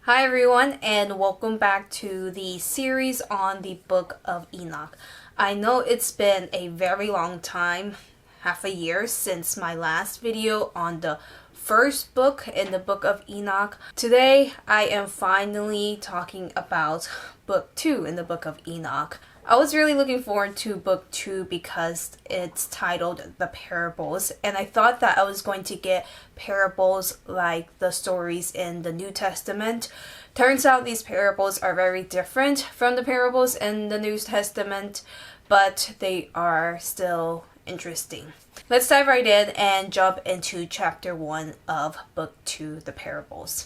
Hi everyone, and welcome back to the series on the Book of Enoch. I know it's been a very long time, half a year, since my last video on the first book in the Book of Enoch. Today I am finally talking about book 2 in the Book of Enoch. I was really looking forward to book 2 because it's titled The Parables, and I thought that I was going to get parables like the stories in the New Testament. Turns out these parables are very different from the parables in the New Testament, but they are still interesting. Let's dive right in and jump into chapter 1 of book 2, The Parables.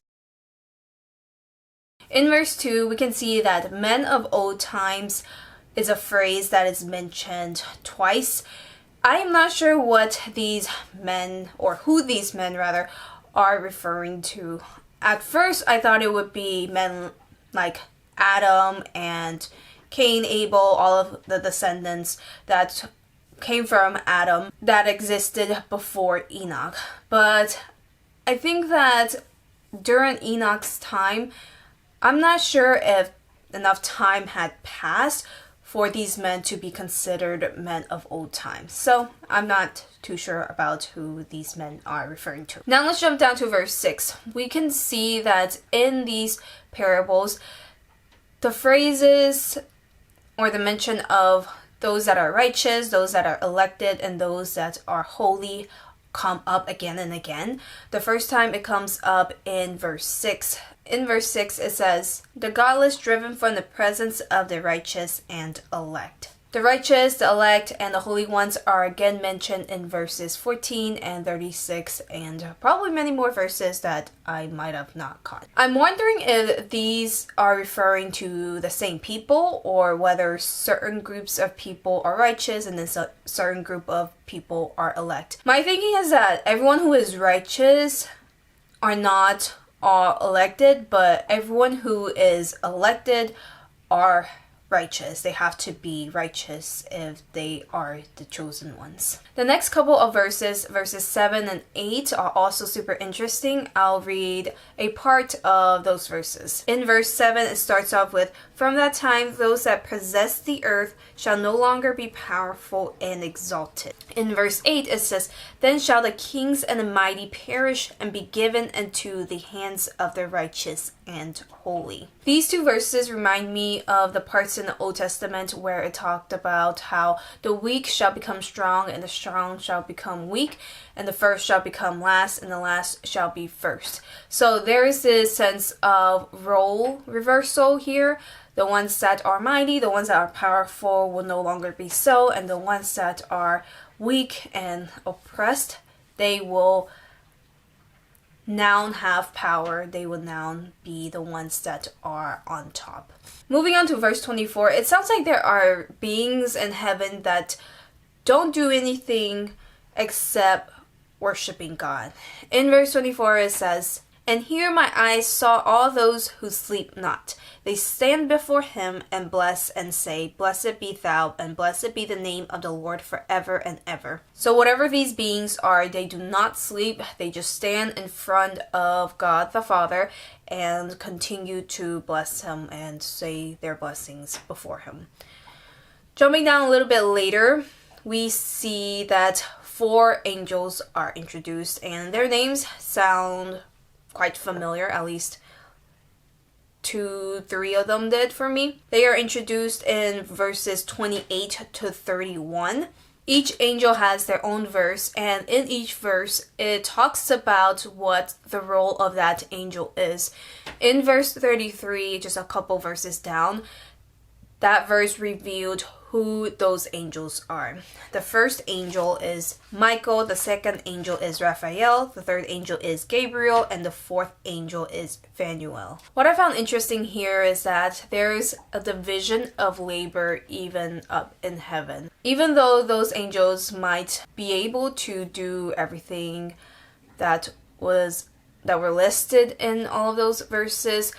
In verse 2, we can see that men of old times is a phrase that is mentioned twice. I am not sure what these men, or who these men rather, are referring to. At first, I thought it would be men like Adam and Cain, Abel, all of the descendants that came from Adam that existed before Enoch. But I think that during Enoch's time, I'm not sure if enough time had passed for these men to be considered men of old times. So I'm not too sure about who these men are referring to. Now let's jump down to verse 6. We can see that in these parables, the phrases or the mention of those that are righteous, those that are elected, and those that are holy come up again and again. The first time it comes up in verse 6. In verse 6 it says, "The godless driven from the presence of the righteous and elect." The righteous, the elect, and the holy ones are again mentioned in verses 14 and 36, and probably many more verses that I might have not caught. I'm wondering if these are referring to the same people, or whether certain groups of people are righteous and then a certain group of people are elect. My thinking is that everyone who is righteous are not all elected, but everyone who is elected are righteous. They have to be righteous if they are the chosen ones. The next couple of verses 7 and 8, are also super interesting. I'll read a part of those verses. In verse 7, it starts off with, "From that time, those that possess the earth shall no longer be powerful and exalted." In verse 8, it says, "Then shall the kings and the mighty perish and be given into the hands of the righteous and holy." These two verses remind me of the parts in the Old Testament where it talked about how the weak shall become strong and the strong shall become weak, and the first shall become last and the last shall be first. So there is this sense of role reversal here. The ones that are mighty, the ones that are powerful will no longer be so, and the ones that are weak and oppressed, they will now have power. They will now be the ones that are on top. Moving on to verse 24, it sounds like there are beings in heaven that don't do anything except worshiping God. In verse 24 it says, "And here my eyes saw all those who sleep not. They stand before him and bless and say, Blessed be thou, and blessed be the name of the Lord forever and ever." So whatever these beings are, they do not sleep. They just stand in front of God the Father and continue to bless him and say their blessings before him. Jumping down a little bit later, we see that 4 angels are introduced, and their names sound quite familiar, at least 2-3 of them did for me. They are introduced in verses 28 to 31. Each angel has their own verse, and in each verse it talks about what the role of that angel is. In verse 33, just a couple verses down, that verse revealed who those angels are. The first angel is Michael, the second angel is Raphael, the third angel is Gabriel, and the fourth angel is Phanuel. What I found interesting here is that there's a division of labor even up in heaven. Even though those angels might be able to do everything that were listed in all of those verses,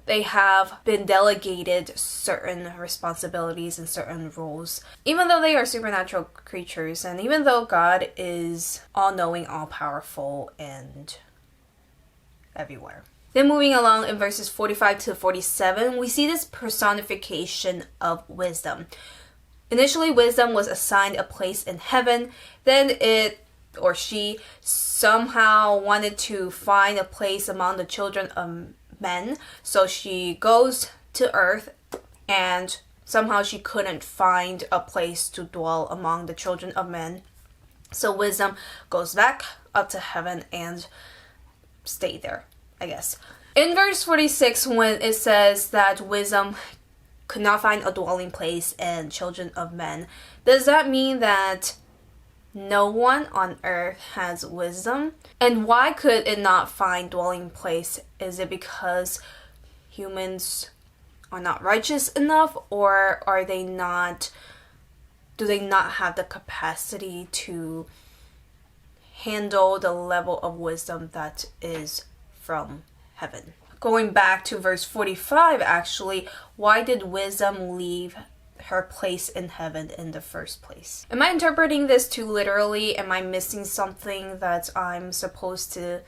they have been delegated certain responsibilities and certain roles. Even though they are supernatural creatures, and even though God is all-knowing, all-powerful, and everywhere. Then moving along in verses 45 to 47, we see this personification of wisdom. Initially, wisdom was assigned a place in heaven. Then it or she somehow wanted to find a place among the children of men. So she goes to earth, and somehow she couldn't find a place to dwell among the children of men. So wisdom goes back up to heaven and stay there, I guess. In verse 46, when it says that wisdom could not find a dwelling place in children of men, does that mean that no one on earth has wisdom? And why could it not find dwelling place? Is it because humans are not righteous enough, or do they not have the capacity to handle the level of wisdom that is from heaven? Going back to verse 45, actually, why did wisdom leave her place in heaven in the first place? Am I interpreting this too literally? Am I missing something that I'm supposed to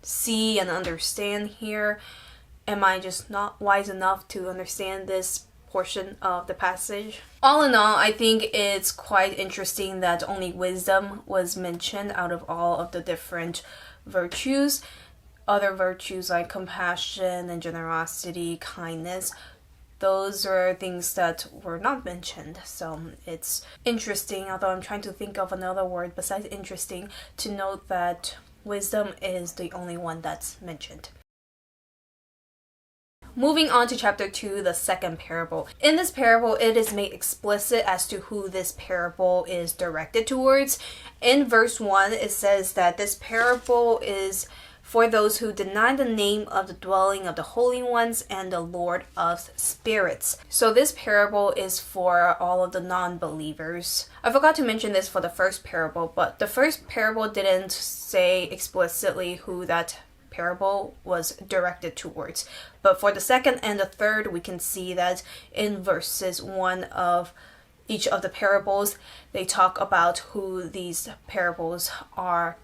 see and understand here? Am I just not wise enough to understand this portion of the passage? All in all, I think it's quite interesting that only wisdom was mentioned out of all of the different virtues. Other virtues like compassion and generosity, kindness, those are things that were not mentioned. So it's interesting, although I'm trying to think of another word besides interesting, to note that wisdom is the only one that's mentioned. Moving on to chapter 2, the second parable. In this parable, it is made explicit as to who this parable is directed towards. In verse 1, it says that this parable is for those who deny the name of the dwelling of the holy ones and the Lord of spirits. So this parable is for all of the non-believers. I forgot to mention this for the first parable, but the first parable didn't say explicitly who that parable was directed towards. But for the second and the third, we can see that in verses 1 of each of the parables, they talk about who these parables are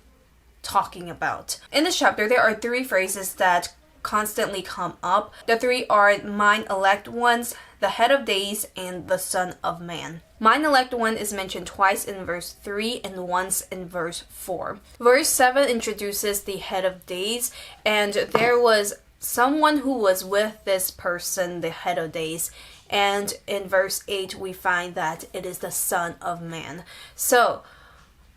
talking about. In this chapter, there are 3 phrases that constantly come up. The 3 are mine elect ones, the head of days, and the son of man. Mine elect one is mentioned twice in verse 3 and once in verse 4. Verse 7 introduces the head of days, and there was someone who was with this person, the head of days. And in verse 8, we find that it is the son of man. So,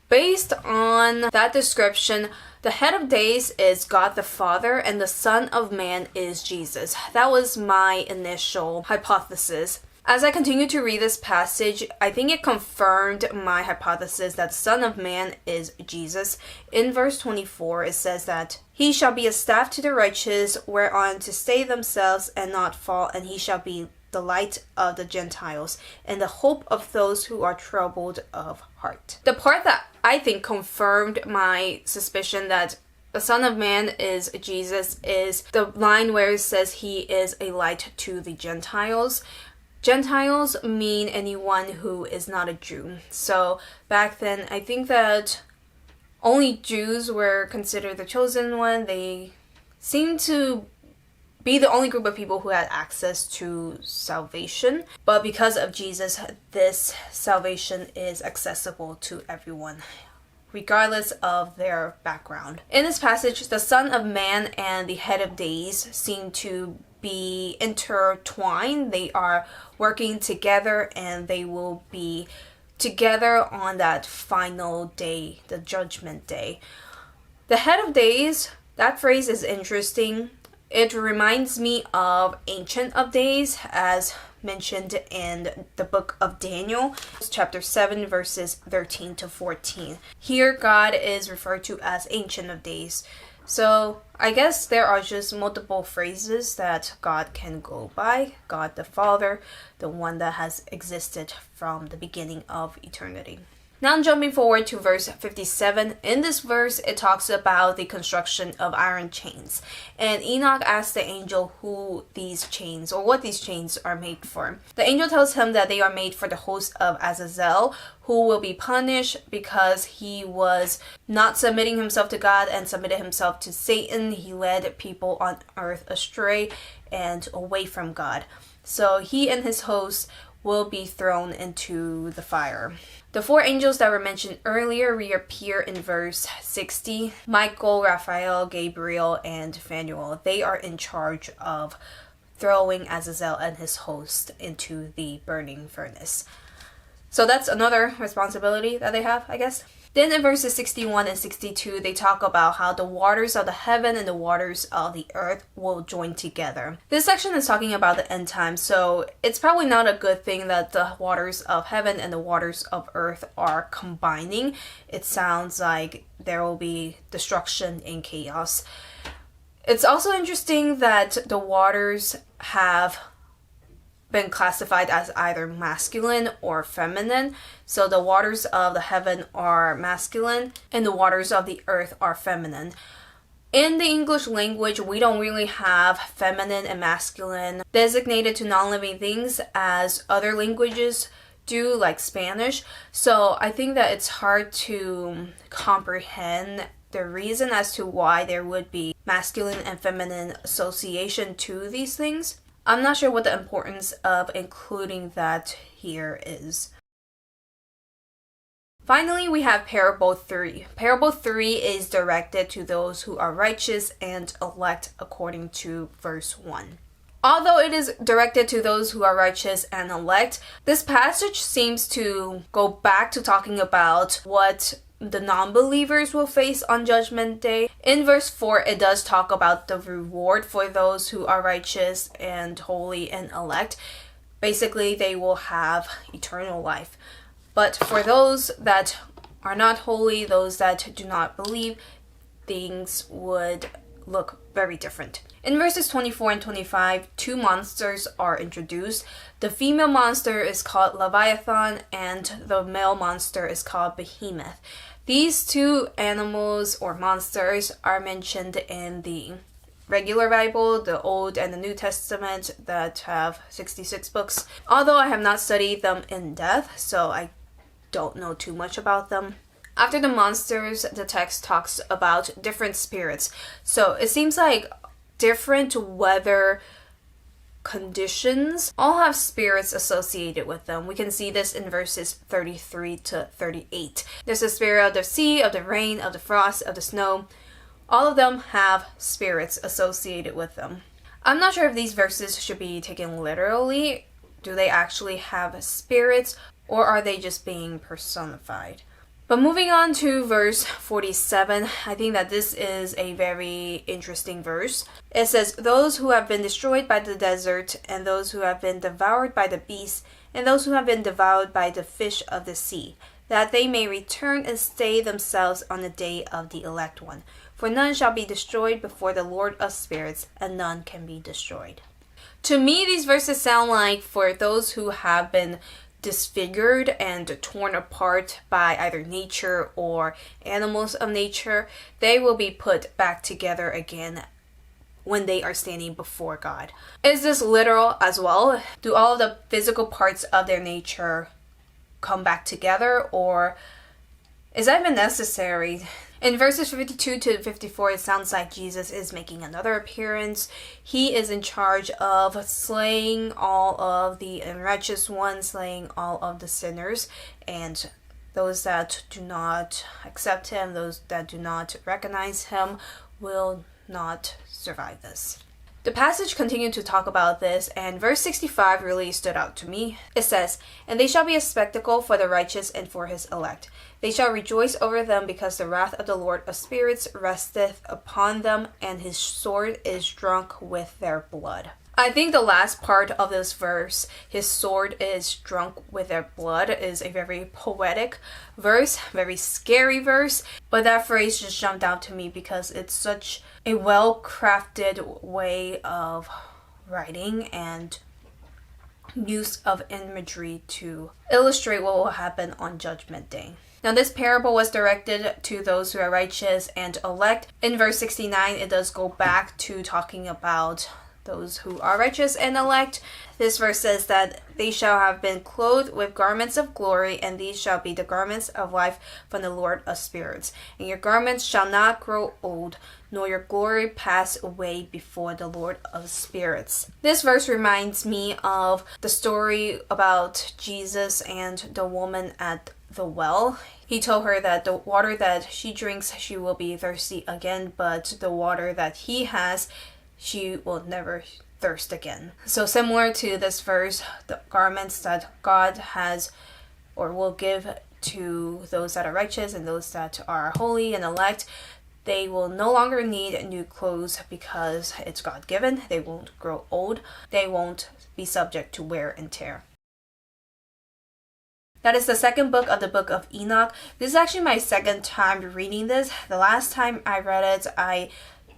based on that description, the head of days is God the Father and the Son of Man is Jesus. That was my initial hypothesis. As I continued to read this passage, I think it confirmed my hypothesis that the Son of Man is Jesus. In verse 24, it says that he shall be a staff to the righteous, whereon to stay themselves and not fall, and he shall be the light of the Gentiles, and the hope of those who are troubled of heart. The part that I think confirmed my suspicion that the Son of Man is Jesus is the line where it says he is a light to the Gentiles. Gentiles mean anyone who is not a Jew. So back then, I think that only Jews were considered the chosen one. They seemed to be the only group of people who had access to salvation. But because of Jesus, this salvation is accessible to everyone, regardless of their background. In this passage, the Son of Man and the head of days seem to be intertwined. They are working together, and they will be together on that final day, the judgment day. The head of days, that phrase is interesting. It reminds me of Ancient of Days, as mentioned in the book of Daniel, chapter 7, verses 13 to 14. Here, God is referred to as Ancient of Days. So, I guess there are just multiple phrases that God can go by. God the Father, the one that has existed from the beginning of eternity. Now I'm jumping forward to verse 57. In this verse, it talks about the construction of iron chains. And Enoch asked the angel who these chains, or what these chains are made for. The angel tells him that they are made for the host of Azazel, who will be punished because he was not submitting himself to God and submitted himself to Satan. He led people on earth astray and away from God. So he and his hosts will be thrown into the fire. The 4 angels that were mentioned earlier reappear in verse 60. Michael, Raphael, Gabriel, and Phanuel. They are in charge of throwing Azazel and his host into the burning furnace. So that's another responsibility that they have, I guess. Then in verses 61 and 62, they talk about how the waters of the heaven and the waters of the earth will join together. This section is talking about the end times, so it's probably not a good thing that the waters of heaven and the waters of earth are combining. It sounds like there will be destruction and chaos. It's also interesting that the waters have been classified as either masculine or feminine. So the waters of the heaven are masculine and the waters of the earth are feminine. In the English language, we don't really have feminine and masculine designated to non-living things as other languages do, like Spanish. So I think that it's hard to comprehend the reason as to why there would be masculine and feminine association to these things. I'm not sure what the importance of including that here is. Finally, we have Parable 3. Parable 3 is directed to those who are righteous and elect according to verse 1. Although it is directed to those who are righteous and elect, this passage seems to go back to talking about what the non-believers will face on Judgment Day. In verse 4, it does talk about the reward for those who are righteous and holy and elect. Basically, they will have eternal life. But for those that are not holy, those that do not believe, things would look very different. In verses 24 and 25, 2 monsters are introduced. The female monster is called Leviathan and the male monster is called Behemoth. These 2 animals or monsters are mentioned in the regular Bible, the Old and the New Testament that have 66 books. Although I have not studied them in depth, so I don't know too much about them. After the monsters, the text talks about different spirits. So it seems like different weather conditions all have spirits associated with them. We can see this in verses 33 to 38. There's the spirit of the sea, of the rain, of the frost, of the snow. All of them have spirits associated with them. I'm not sure if these verses should be taken literally. Do they actually have spirits, or are they just being personified? But moving on to verse 47, I think that this is a very interesting verse. It says, "Those who have been destroyed by the desert, and those who have been devoured by the beasts, and those who have been devoured by the fish of the sea, that they may return and stay themselves on the day of the elect one. For none shall be destroyed before the Lord of spirits, and none can be destroyed." To me, these verses sound like for those who have been disfigured and torn apart by either nature or animals of nature, they will be put back together again when they are standing before God. Is this literal as well? Do all of the physical parts of their nature come back together, or is that even necessary? In verses 52 to 54, it sounds like Jesus is making another appearance. He is in charge of slaying all of the unrighteous ones, slaying all of the sinners, and those that do not accept him, those that do not recognize him, will not survive this. The passage continued to talk about this, and verse 65 really stood out to me. It says, "And they shall be a spectacle for the righteous and for his elect. They shall rejoice over them, because the wrath of the Lord of spirits resteth upon them, and his sword is drunk with their blood." I think the last part of this verse, "his sword is drunk with their blood," is a very poetic verse, very scary verse. But that phrase just jumped out to me because it's such a well-crafted way of writing and use of imagery to illustrate what will happen on Judgment Day. Now this parable was directed to those who are righteous and elect. In verse 69, it does go back to talking about those who are righteous and elect. This verse says that they shall have been clothed with garments of glory, and these shall be the garments of life from the Lord of spirits. And your garments shall not grow old, nor your glory pass away before the Lord of spirits. This verse reminds me of the story about Jesus and the woman at the well. He told her that the water that she drinks, she will be thirsty again, but the water that he has, she will never thirst again. So similar to this verse, the garments that God has or will give to those that are righteous and those that are holy and elect, they will no longer need new clothes because it's God-given. They won't grow old. They won't be subject to wear and tear. That is the second book of the book of Enoch. This is actually my second time reading this. The last time I read it, I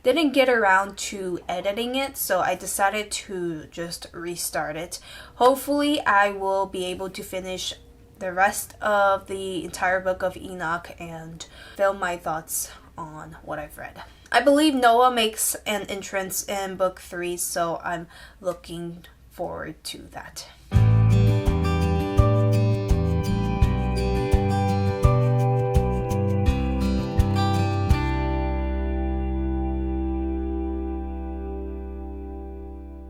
didn't get around to editing it, so I decided to just restart it. Hopefully, I will be able to finish the rest of the entire book of Enoch and film my thoughts on what I've read. I believe Noah makes an entrance in book 3, so I'm looking forward to that.